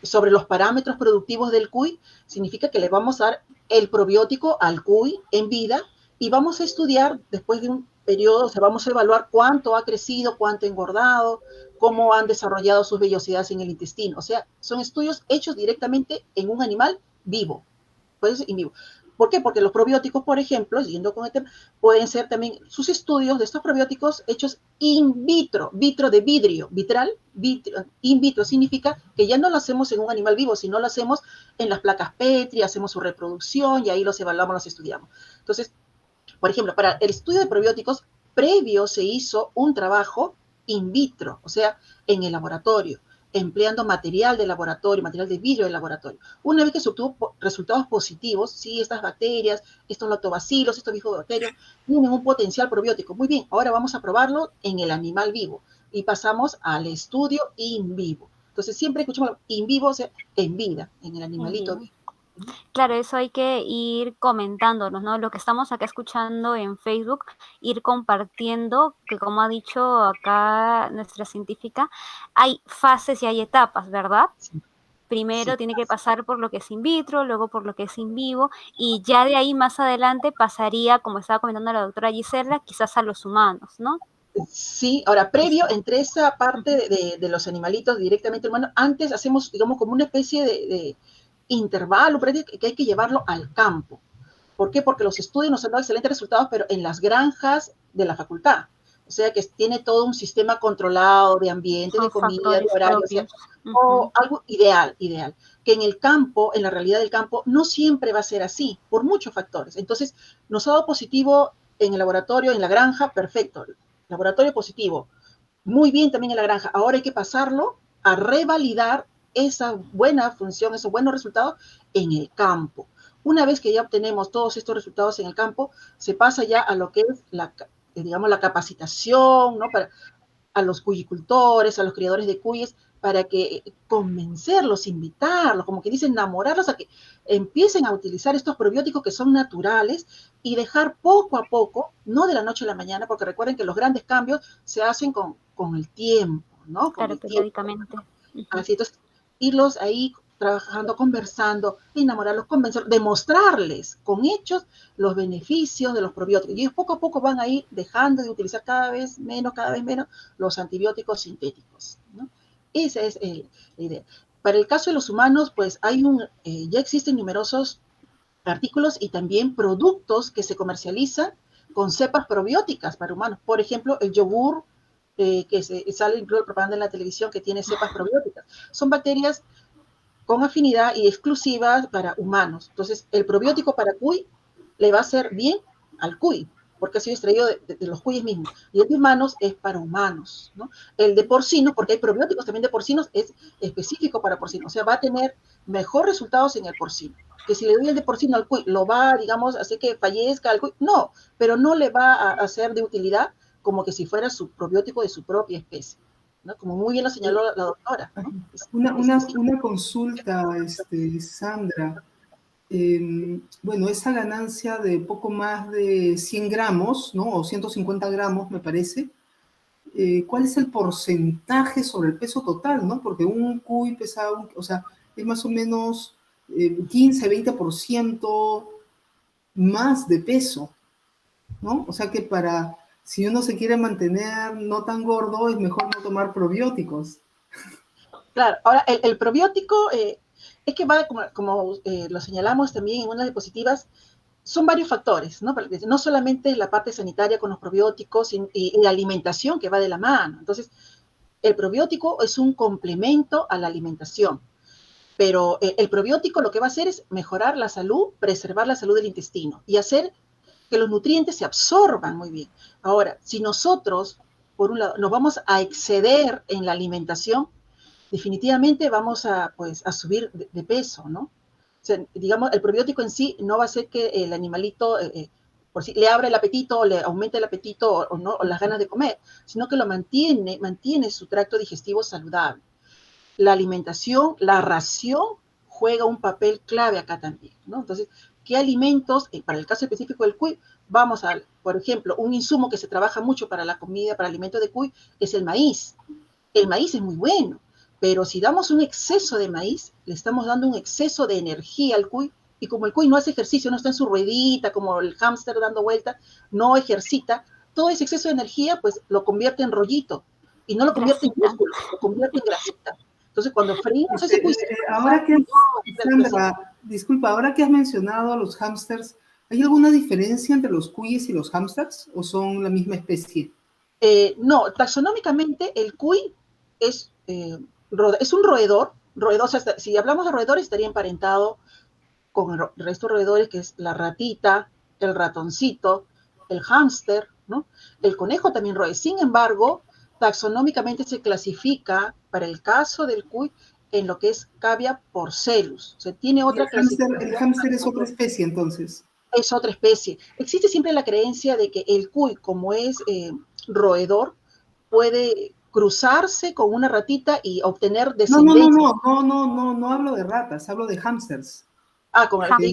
Sobre los parámetros productivos del cuy, significa que le vamos a dar el probiótico al cuy en vida y vamos a estudiar después de un periodo, o sea, vamos a evaluar cuánto ha crecido, cuánto ha engordado, cómo han desarrollado sus vellosidades en el intestino. O sea, son estudios hechos directamente en un animal vivo, pues in vivo. ¿Por qué? Porque los probióticos, por ejemplo, siguiendo con el tema, pueden ser también sus estudios de estos probióticos hechos in vitro, vitro de vidrio, vitral, vitro, in vitro significa que ya no lo hacemos en un animal vivo, sino lo hacemos en las placas Petri, hacemos su reproducción y ahí los evaluamos, los estudiamos. Entonces, por ejemplo, para el estudio de probióticos, previo se hizo un trabajo in vitro, o sea, en el laboratorio, empleando material de laboratorio, material de vidrio de laboratorio. Una vez que se obtuvo resultados positivos, sí, estas bacterias, estos lactobacilos, estos bifidobacterios, tienen un potencial probiótico. Muy bien, ahora vamos a probarlo en el animal vivo y pasamos al estudio in vivo. Entonces, siempre escuchamos in vivo, o sea, en vida, en el animalito vivo. Claro, eso hay que ir comentándonos, ¿no? Lo que estamos acá escuchando en Facebook, ir compartiendo, que como ha dicho acá nuestra científica, hay fases y hay etapas, ¿verdad? Sí. Primero tiene que pasar por lo que es in vitro, luego por lo que es in vivo, y ya de ahí más adelante pasaría, como estaba comentando la doctora Gisela, quizás a los humanos, ¿no? Sí, ahora, previo, entre esa parte de los animalitos directamente humanos, antes hacemos, digamos, como una especie de intervalo que hay que llevarlo al campo. ¿Por qué? Porque los estudios nos han dado excelentes resultados, pero en las granjas de la facultad. O sea, que tiene todo un sistema controlado de ambiente, de comida, de horario, o sea, o algo ideal. Que en el campo, en la realidad del campo, no siempre va a ser así, por muchos factores. Entonces, nos ha dado positivo en el laboratorio, en la granja, perfecto. Laboratorio positivo. Muy bien también en la granja. Ahora hay que pasarlo a revalidar esa buena función, esos buenos resultados en el campo. Una vez que ya obtenemos todos estos resultados en el campo, se pasa ya a lo que es la capacitación, ¿no? A los cuyicultores, a los criadores de cuyes, para que convencerlos, invitarlos, como que dicen, enamorarlos a que empiecen a utilizar estos probióticos que son naturales y dejar poco a poco, no de la noche a la mañana, porque recuerden que los grandes cambios se hacen con el tiempo, ¿no? Con Claro, el tiempo. periódicamente. Así, entonces, irlos ahí trabajando, conversando, enamorarlos, convencerlos, demostrarles con hechos los beneficios de los probióticos. Y ellos poco a poco van a ir dejando de utilizar cada vez menos los antibióticos sintéticos, ¿no? Esa es la idea. Para el caso de los humanos, pues ya existen numerosos artículos y también productos que se comercializan con cepas probióticas para humanos. Por ejemplo, el yogur, que sale incluso propaganda en la televisión, que tiene cepas probióticas. Son bacterias con afinidad y exclusivas para humanos. Entonces, el probiótico para cuy le va a hacer bien al cuy, porque ha sido extraído de los cuyes mismos. Y el de humanos es para humanos, ¿no? El de porcinos, porque hay probióticos también de porcinos, es específico para porcinos. O sea, va a tener mejor resultados en el porcino. Que si le doy el de porcino al cuy, lo va, digamos, a hacer que fallezca al cuy. No, pero no le va a hacer de utilidad como que si fuera su probiótico de su propia especie, ¿no? Como muy bien lo señaló la doctora, ¿no? Una consulta, Sandra. Bueno, esa ganancia de poco más de 100 gramos, ¿no? O 150 gramos, me parece. ¿Cuál es el porcentaje sobre el peso total, no? Porque un cuy pesa, o sea, es más o menos 15-20% más de peso, ¿no? O sea que si uno se quiere mantener no tan gordo, es mejor no tomar probióticos. Claro, ahora el probiótico es que va, como lo señalamos también en unas diapositivas, son varios factores, ¿no? No solamente la parte sanitaria con los probióticos y la alimentación que va de la mano. Entonces, el probiótico es un complemento a la alimentación, pero el probiótico lo que va a hacer es mejorar la salud, preservar la salud del intestino y hacer que los nutrientes se absorban muy bien. Ahora, si nosotros, por un lado, nos vamos a exceder en la alimentación, definitivamente vamos a subir de peso, ¿no? O sea, digamos, el probiótico en sí no va a hacer que el animalito por sí le abra el apetito o le aumente el apetito o no, o las ganas de comer, sino que lo mantiene su tracto digestivo saludable. La alimentación, la ración juega un papel clave acá también, ¿no? Entonces, ¿qué alimentos, para el caso específico del cuy, por ejemplo, un insumo que se trabaja mucho para la comida, para alimento de cuy, es el maíz. El maíz es muy bueno, pero si damos un exceso de maíz, le estamos dando un exceso de energía al cuy, y como el cuy no hace ejercicio, no está en su ruedita, como el hámster dando vueltas, no ejercita, todo ese exceso de energía, pues lo convierte en rollito, y no lo convierte en músculo, lo convierte en grasita. Entonces, cuando freímos ese cuy... Sandra, disculpa, ahora que has mencionado a los hámsters, ¿hay alguna diferencia entre los cuyes y los hámsters o son la misma especie? No, taxonómicamente el cuy es un roedor, o sea, si hablamos de roedores estaría emparentado con el resto de roedores, que es la ratita, el ratoncito, el hámster, ¿no? El conejo también roe. Sin embargo, taxonómicamente se clasifica, para el caso del cuy, en lo que es Cavia porcellus. O sea, tiene otra clasificación. El hámster es otra especie, entonces. Es otra especie. Existe siempre la creencia de que el cuy, como es roedor, puede cruzarse con una ratita y obtener descendencia. No hablo de ratas, hablo de hámsters. Con el que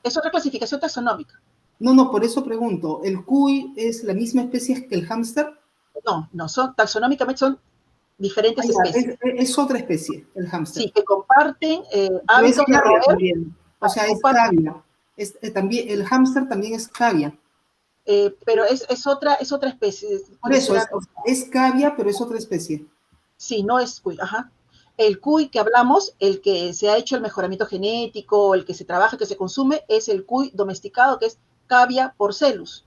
es otra clasificación taxonómica. No, por eso pregunto, ¿el cuy es la misma especie que el hámster? No, taxonómicamente son diferentes especies. Es otra especie, el hámster. Sí, que comparten hábitos de roer. También. O sea, es cavia. También, el hámster también es cavia. Pero es otra especie. Por eso, es cavia, pero es otra especie. Sí, no es cuy, ajá. El cuy que hablamos, el que se ha hecho el mejoramiento genético, el que se trabaja, que se consume, es el cuy domesticado, que es Cavia porcellus.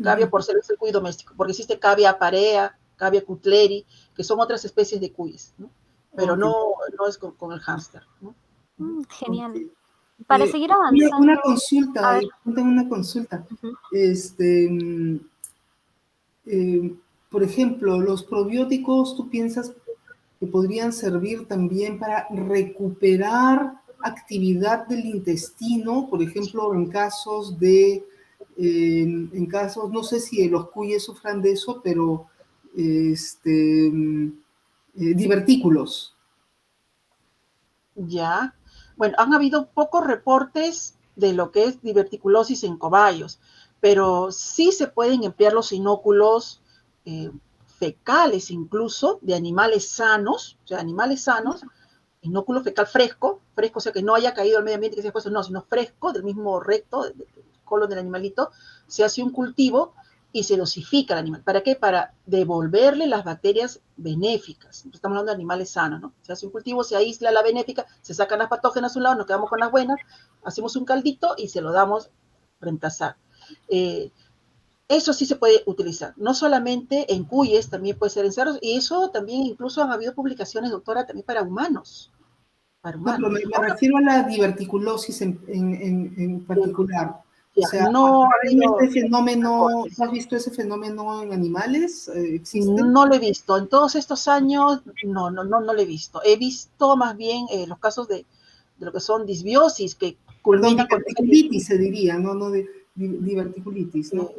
Cavia porcellus es el cuy doméstico, porque existe Cavia parea, Cavia cutleri, que son otras especies de cuyes, ¿no? Pero no es con el hámster, ¿no? Genial. Para seguir avanzando. Una consulta. Por ejemplo, los probióticos, ¿tú piensas que podrían servir también para recuperar actividad del intestino? Por ejemplo, en casos, no sé si los cuyes sufran de eso, pero divertículos. Ya. Bueno, han habido pocos reportes de lo que es diverticulosis en cobayos, pero sí se pueden emplear los inóculos fecales incluso de animales sanos, o sea, animales sanos, inóculo fecal fresco, o sea, que no haya caído al medio ambiente que se haya puesto, no, sino fresco, del mismo recto, del colon del animalito, se hace un cultivo y se dosifica al animal. ¿Para qué? Para devolverle las bacterias benéficas. Estamos hablando de animales sanos, ¿no? Se hace un cultivo, se aísla la benéfica, se sacan las patógenas a un lado, nos quedamos con las buenas, hacemos un caldito y se lo damos reemplazar. Eso sí se puede utilizar, no solamente en cuyes, también puede ser en cerdos, y eso también incluso han habido publicaciones, doctora, también para humanos. Para No, pero humanos. me refiero a la diverticulosis en particular. O sea, No ha habido este fenómeno, reportes. ¿tú has visto ese fenómeno en animales? ¿Existe? No lo he visto. En todos estos años, no lo he visto. He visto más bien los casos de lo que son disbiosis, que Perdón, culminan con diverticulitis se diría, no diverticulitis, ¿no?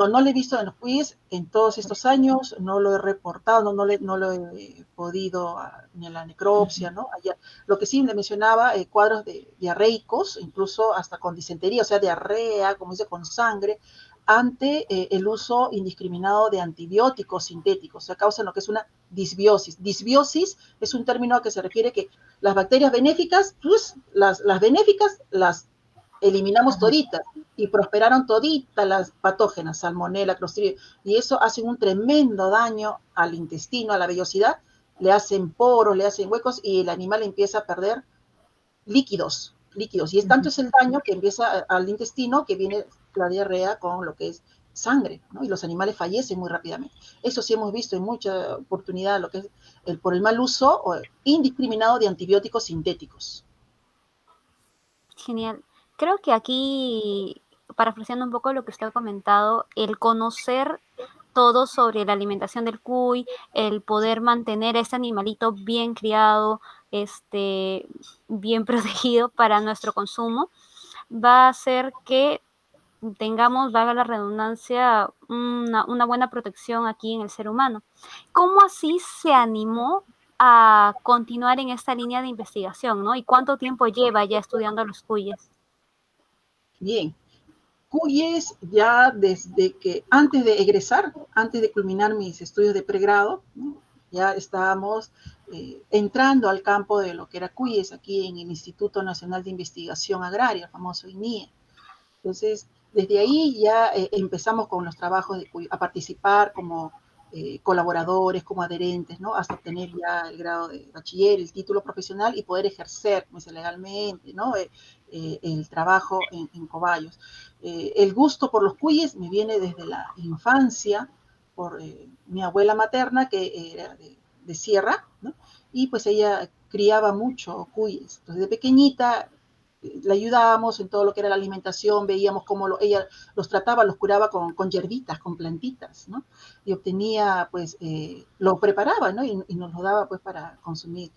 no lo he visto en los quiz en todos estos años, no lo he reportado, no lo he podido ni en la necropsia, ¿no? Allá, lo que sí le mencionaba, cuadros diarreicos, incluso hasta con disentería, o sea, diarrea, como dice, con sangre, ante el uso indiscriminado de antibióticos sintéticos, o sea, causan lo que es una disbiosis. Disbiosis es un término a que se refiere que las bacterias benéficas, pues, las benéficas las eliminamos toditas y prosperaron toditas las patógenas, salmonella, clostridium, y eso hace un tremendo daño al intestino, a la vellosidad, le hacen poros, le hacen huecos y el animal empieza a perder líquidos, y es tanto es el daño que empieza al intestino que viene la diarrea con lo que es sangre, ¿no? Y los animales fallecen muy rápidamente. Eso sí hemos visto en mucha oportunidad lo que es por el mal uso indiscriminado de antibióticos sintéticos. Genial. Creo que aquí, parafraseando un poco lo que usted ha comentado, el conocer todo sobre la alimentación del cuy, el poder mantener a este animalito bien criado, bien protegido para nuestro consumo, va a hacer que tengamos, valga la redundancia, una buena protección aquí en el ser humano. ¿Cómo así se animó a continuar en esta línea de investigación, ¿no? ¿Y cuánto tiempo lleva ya estudiando los cuyes? Bien, cuyes ya desde que antes de egresar, antes de culminar mis estudios de pregrado, ¿no? Ya estábamos entrando al campo de lo que era cuyes aquí en el Instituto Nacional de Investigación Agraria, el famoso INIE. Entonces, desde ahí ya empezamos con los trabajos a participar como colaboradores, como adherentes, ¿no? Hasta obtener ya el grado de bachiller, el título profesional y poder ejercer pues, legalmente, ¿no? El trabajo en cobayos. El gusto por los cuyes me viene desde la infancia, por mi abuela materna, que era de sierra, ¿no? Y pues ella criaba mucho cuyes. Entonces, de pequeñita le ayudábamos en todo lo que era la alimentación, veíamos cómo ella los trataba, los curaba con hierbitas, con plantitas, ¿no? Y obtenía, pues, lo preparaba, ¿no? Y nos lo daba, pues, para consumir.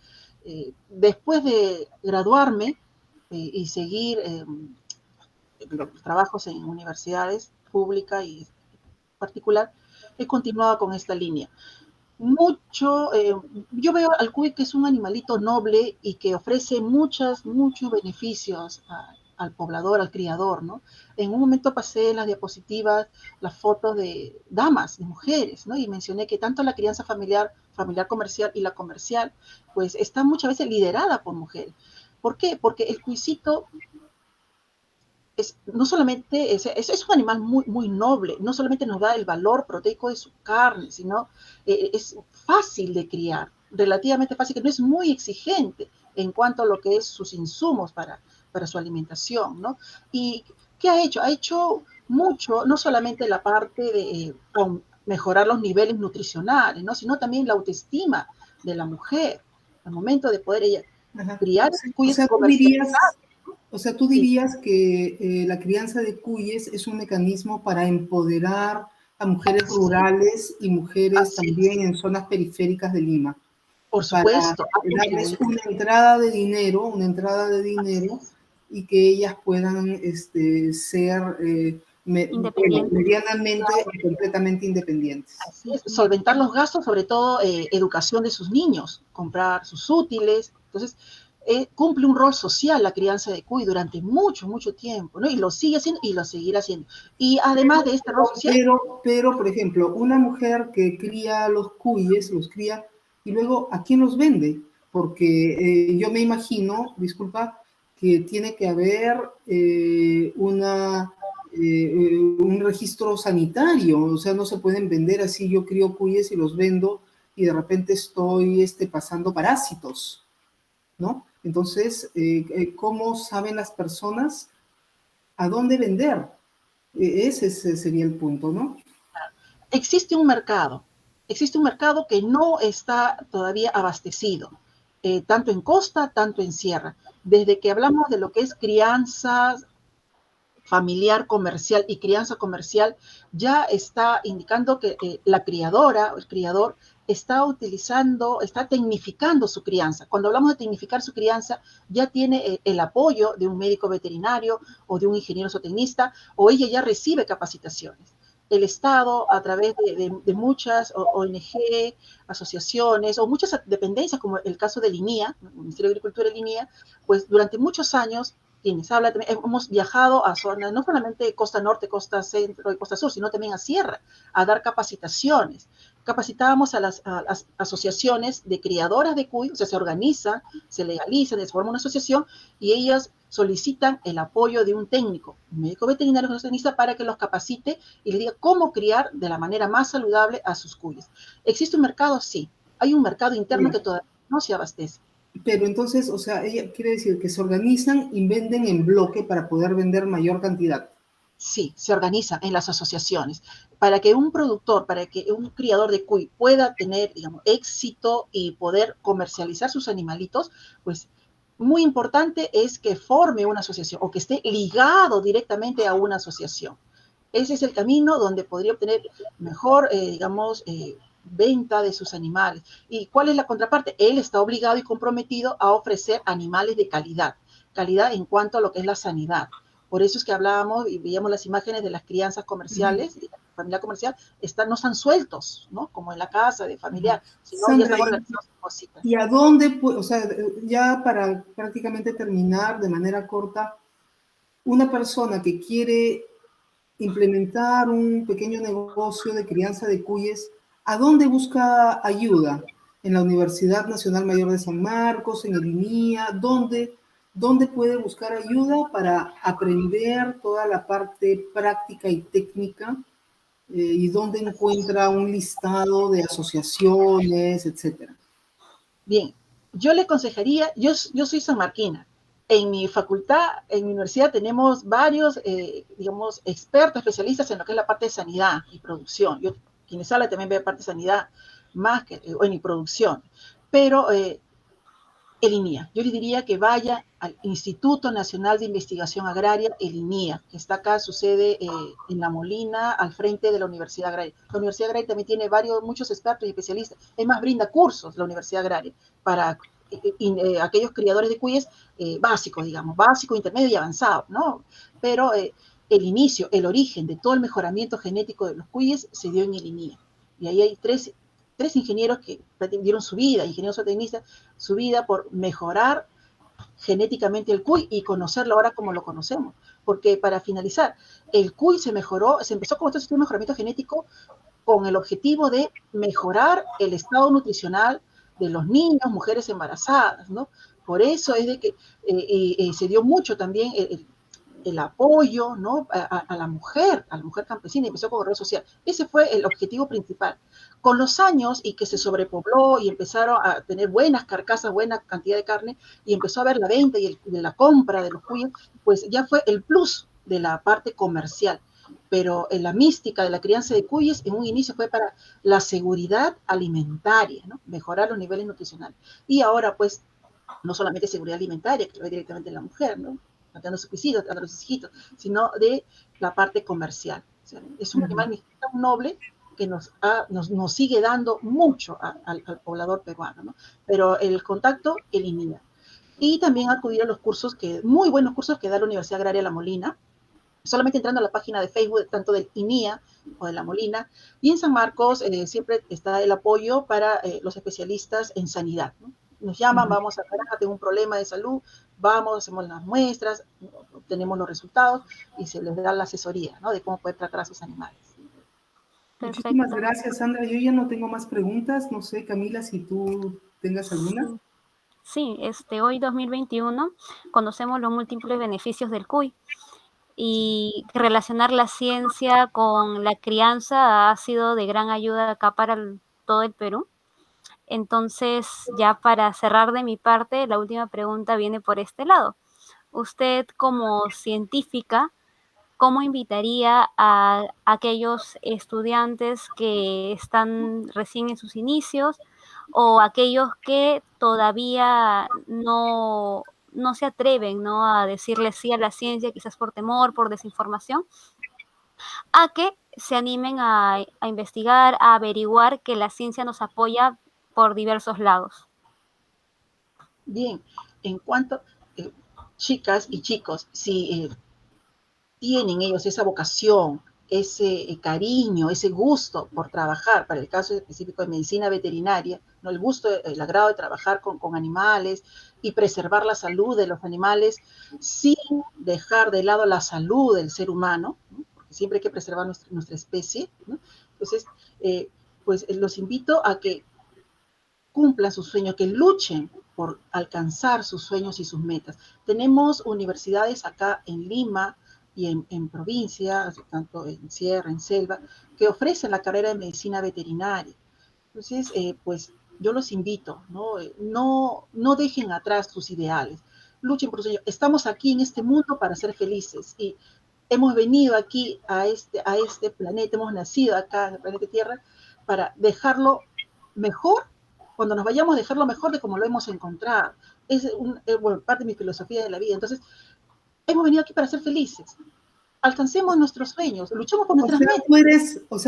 Después de graduarme y seguir los trabajos en universidades públicas y particular, he continuado con esta línea. Yo veo al cuy que es un animalito noble y que ofrece muchos beneficios al poblador, al criador, ¿no? En un momento pasé en las diapositivas las fotos de damas, de mujeres, ¿no? Y mencioné que tanto la crianza familiar comercial y la comercial, pues está muchas veces liderada por mujeres. ¿Por qué? Porque el cuisito no solamente es un animal muy noble, no solamente nos da el valor proteico de su carne, sino es fácil de criar, relativamente fácil, que no es muy exigente en cuanto a lo que es sus insumos para su alimentación, ¿no? ¿Y qué ha hecho? Ha hecho mucho, no solamente la parte de mejorar los niveles nutricionales, ¿no? Sino también la autoestima de la mujer, al momento de poder ella criar cuyes comercializados. O sea, tú dirías que la crianza de cuyes es un mecanismo para empoderar a mujeres rurales y mujeres también en zonas periféricas de Lima. Por supuesto. Para darles una entrada de dinero y que ellas puedan ser Independiente. medianamente y completamente independientes. Así es, solventar los gastos, sobre todo educación de sus niños, comprar sus útiles. Entonces, cumple un rol social la crianza de cuy durante mucho, mucho tiempo, ¿no? Y lo sigue haciendo y lo seguirá haciendo. Y además de este rol social... Pero, por ejemplo, una mujer que cría los cuyes, los cría, y luego, ¿a quién los vende? Porque yo me imagino, disculpa, que tiene que haber un registro sanitario, o sea, no se pueden vender así, yo crío cuyes y los vendo, y de repente estoy pasando parásitos, ¿no? Entonces, ¿cómo saben las personas a dónde vender? Ese sería el punto, ¿no? Existe un mercado que no está todavía abastecido, tanto en costa, tanto en sierra. Desde que hablamos de lo que es crianza familiar comercial y crianza comercial, ya está indicando que la criadora o el criador está tecnificando su crianza. Cuando hablamos de tecnificar su crianza, ya tiene el apoyo de un médico veterinario o de un ingeniero zootecnista, o ella ya recibe capacitaciones. El Estado, a través de muchas ONG, asociaciones o muchas dependencias, como el caso del INIA, el Ministerio de Agricultura y el INIA, pues durante muchos años quienes hablan, hemos viajado a zonas, no solamente costa norte, costa centro y costa sur, sino también a sierra, a dar capacitaciones. Capacitábamos a las asociaciones de criadoras de cuy, o sea, se organizan, se legalizan, se forma una asociación y ellas solicitan el apoyo de un técnico, un médico veterinario zootecnista, para que los capacite y les diga cómo criar de la manera más saludable a sus cuyes. ¿Existe un mercado? Sí. Hay un mercado interno que todavía no se abastece. Pero entonces, o sea, ella quiere decir que se organizan y venden en bloque para poder vender mayor cantidad. Sí, se organizan en las asociaciones. Para que un productor, para que un criador de cuy pueda tener, digamos, éxito y poder comercializar sus animalitos, pues muy importante es que forme una asociación o que esté ligado directamente a una asociación. Ese es el camino donde podría obtener mejor, digamos, venta de sus animales. ¿Y cuál es la contraparte? Él está obligado y comprometido a ofrecer animales de calidad, calidad en cuanto a lo que es la sanidad. Por eso es que hablábamos y veíamos las imágenes de las crianzas comerciales, y la familia comercial, no están sueltos, ¿no? Como en la casa de familiar, sino Sandra, ya están organizados en cositas. ¿Y a dónde, o sea, ya para prácticamente terminar de manera corta, una persona que quiere implementar un pequeño negocio de crianza de cuyes, ¿a dónde busca ayuda? ¿En la Universidad Nacional Mayor de San Marcos, en el INIA? ¿Dónde puede buscar ayuda para aprender toda la parte práctica y técnica? ¿Y dónde encuentra un listado de asociaciones, etcétera? Bien, yo le aconsejaría, yo soy sanmarquina. En mi facultad, en mi universidad, tenemos varios, digamos, expertos, especialistas en lo que es la parte de sanidad y producción. Yo, quienes hablan también veo parte de sanidad más que en producción. Pero el INIA, yo le diría que vaya al Instituto Nacional de Investigación Agraria, el INIA, que está acá, su sede en La Molina, al frente de la Universidad Agraria. La Universidad Agraria también tiene muchos expertos y especialistas. Es más, brinda cursos la Universidad Agraria para aquellos criadores de cuyes básicos, digamos, básico, intermedio y avanzado, ¿no? Pero el inicio, el origen de todo el mejoramiento genético de los cuyes se dio en el INIA. Y ahí hay tres ingenieros que dieron su vida, ingenieros zootecnistas, su vida por mejorar genéticamente el cuy y conocerlo ahora como lo conocemos. Porque para finalizar, el cuy se empezó con este mejoramiento genético con el objetivo de mejorar el estado nutricional de los niños, mujeres embarazadas, ¿no? Por eso es de que se dio mucho también el apoyo, ¿no? a la mujer campesina, empezó como red social. Ese fue el objetivo principal. Con los años y que se sobrepobló y empezaron a tener buenas carcasas, buena cantidad de carne, y empezó a haber la venta y de la compra de los cuyes, pues ya fue el plus de la parte comercial. Pero en la mística de la crianza de cuyes en un inicio fue para la seguridad alimentaria, ¿no? Mejorar los niveles nutricionales. Y ahora pues no solamente seguridad alimentaria, que lo ve directamente la mujer, ¿no? Matando a sus hijitos, a los hijitos, sino de la parte comercial. O sea, es un animal tan noble que nos sigue dando mucho al poblador peruano, ¿no? Pero el contacto elimina. Y también acudir a los cursos, muy buenos cursos que da la Universidad Agraria La Molina, solamente entrando a la página de Facebook, tanto del INIA o de La Molina, y en San Marcos siempre está el apoyo para los especialistas en sanidad, ¿no? Nos llaman, vamos a Caracas, tengo un problema de salud, vamos, hacemos las muestras, obtenemos los resultados y se les da la asesoría, ¿no? De cómo poder tratar a sus animales. Muchísimas Perfecto. gracias, Sandra. Yo ya no tengo más preguntas. No sé, Camila, si tú tengas alguna. Sí, hoy 2021 conocemos los múltiples beneficios del cuy y relacionar la ciencia con la crianza ha sido de gran ayuda acá para todo el Perú. Entonces, ya para cerrar de mi parte, la última pregunta viene por este lado. Usted como científica, ¿cómo invitaría a aquellos estudiantes que están recién en sus inicios o aquellos que todavía no se atreven, ¿no?, a decirle sí a la ciencia, quizás por temor, por desinformación, a que se animen a investigar, a averiguar que la ciencia nos apoya por diversos lados? Bien, en cuanto, chicas y chicos, si tienen ellos esa vocación, ese cariño, ese gusto por trabajar, para el caso específico de medicina veterinaria, ¿no? El gusto, el agrado de trabajar con animales y preservar la salud de los animales sin dejar de lado la salud del ser humano, ¿no? Porque siempre hay que preservar nuestra especie, ¿no? Entonces, pues los invito a que cumplan sus sueños, que luchen por alcanzar sus sueños y sus metas. Tenemos universidades acá en Lima y en provincia, tanto en Sierra, en Selva, que ofrecen la carrera de medicina veterinaria. Entonces, pues yo los invito, ¿no? No dejen atrás sus ideales, luchen por sus sueños. Estamos aquí en este mundo para ser felices y hemos venido aquí a este planeta, hemos nacido acá en el planeta Tierra para dejarlo mejor, cuando nos vayamos, dejarlo mejor de como lo hemos encontrado. Es bueno, parte de mi filosofía de la vida. Entonces, hemos venido aquí para ser felices. Alcancemos nuestros sueños, luchemos por nuestras metas.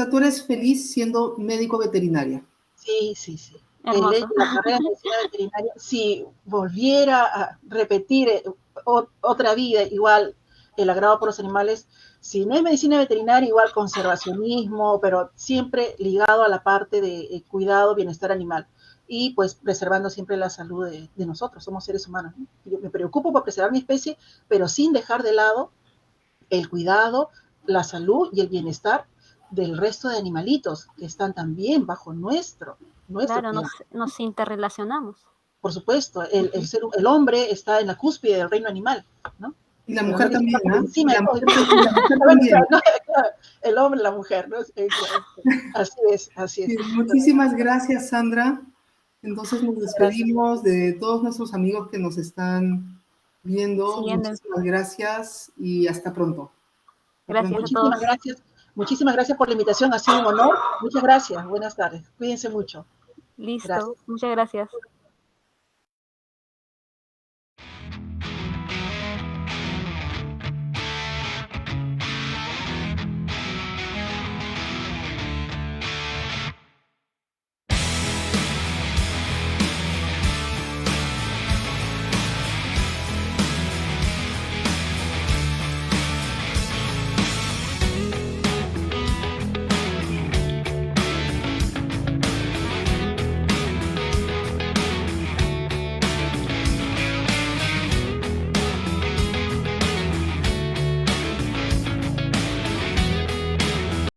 Tú eres feliz siendo médico veterinaria. Sí, sí, sí. Hermoso. La carrera de medicina veterinaria, si volviera a repetir otra vida, igual el agrado por los animales, si no es medicina veterinaria, igual conservacionismo, pero siempre ligado a la parte de cuidado, bienestar animal. Y pues preservando siempre la salud de nosotros, somos seres humanos, ¿no? Yo me preocupo por preservar mi especie, pero sin dejar de lado el cuidado, la salud y el bienestar del resto de animalitos que están también bajo nuestro Claro, cuidado. nos interrelacionamos. Por supuesto, el hombre está en la cúspide del reino animal, ¿no? Y la Pero mujer no también, por ¿no? encima Y de la todo. mujer también. El hombre y la mujer, ¿no? Así es, así es. Sí, muchísimas gracias, Sandra. Entonces nos despedimos de todos nuestros amigos que nos están viendo. Siguiendo. Muchísimas gracias y hasta pronto. Gracias a todos. Muchísimas gracias por la invitación, ha sido un honor. Muchas gracias, buenas tardes. Cuídense mucho. Listo, Gracias. muchas gracias.